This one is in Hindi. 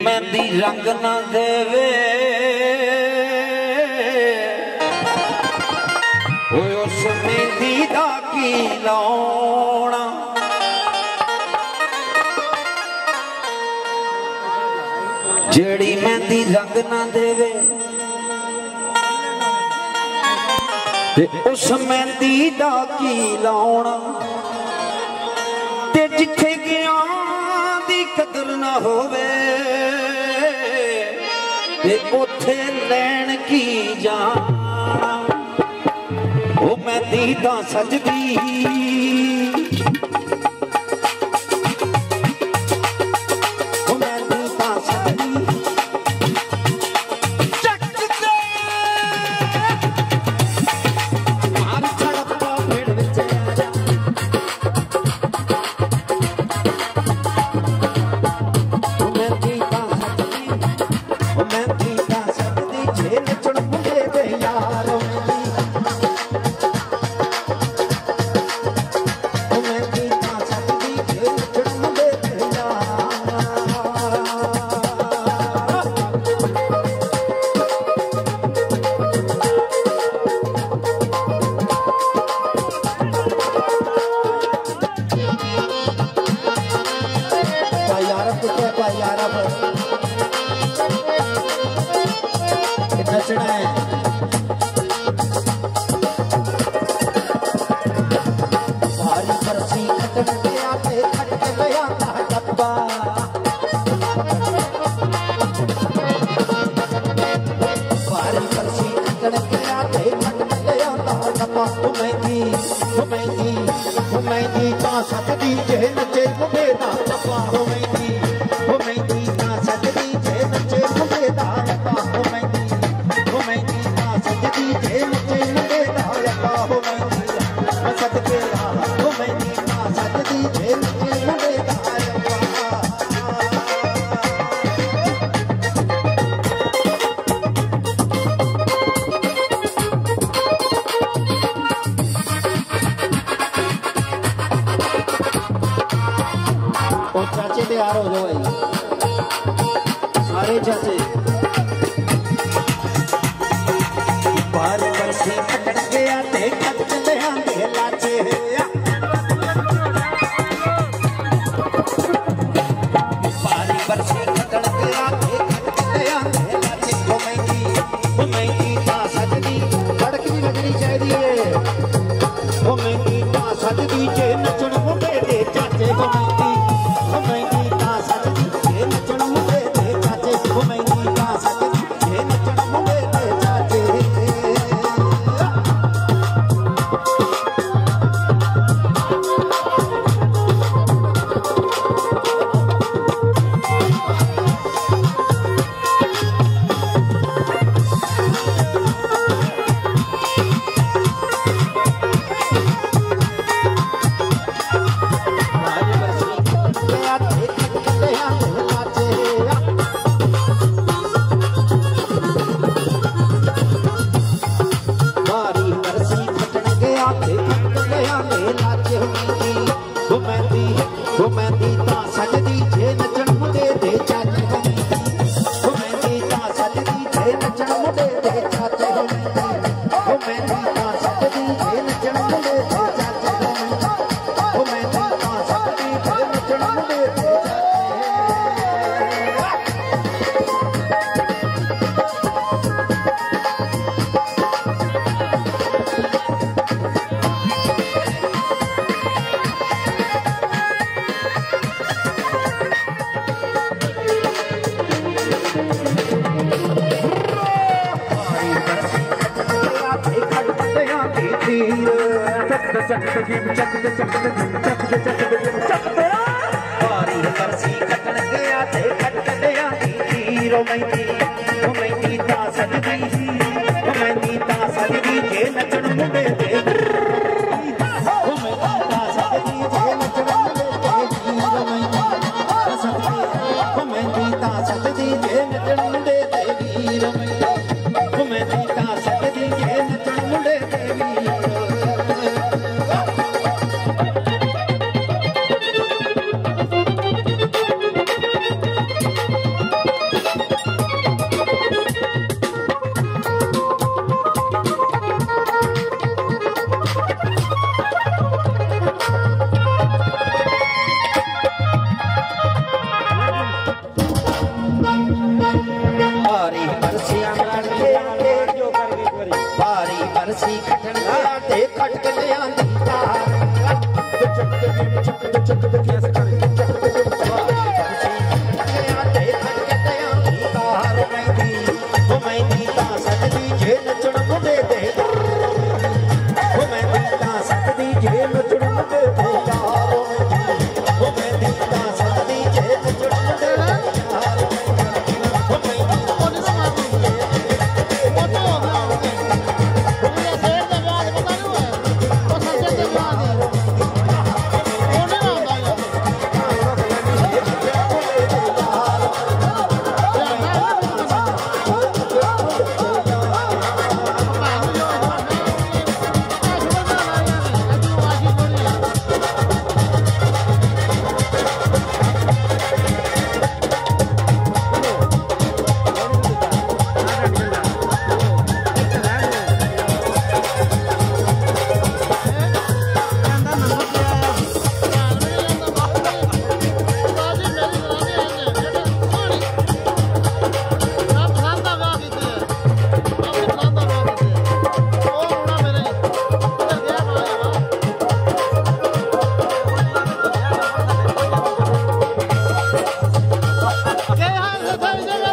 मेहंदी रंग न देवे उस मेहंदी दा की लाउणा। जेड़ी मेहंदी रंग न देवे ते उस मेहंदी दा की लाउणा। ते जिथे गया दी कदर न होवे ते उथे लैन की जाना। ओ मेहंदी तां सजदी तैयार हो जाओ भाई सारे चाचे। बारी बरसी कटक गया ते कट लिया दे लाचे। बारी बरसी कटक गया ते कट लिया दे लाचे। ओ मेहंदी ता सजदी सड़क भी लगनी चाहिए। ओ मेहंदी ता सजदी जे नचण मुंडे दे चाचे। ओ मेहंदी बारी बरसी कटन गया ते कट लिया हीरो। मेहंदी ता सजदी मेहंदी ता सजदी जे नचण मुंडे ते। मेहंदी ता सजदी जे नचण मुंडे ते हीरो। मेहंदी ता सजदी जे नचण मुंडे ते हीरो। मेहंदी ता सजदी जे नचण मुंडे ते हीरो। थाई जगह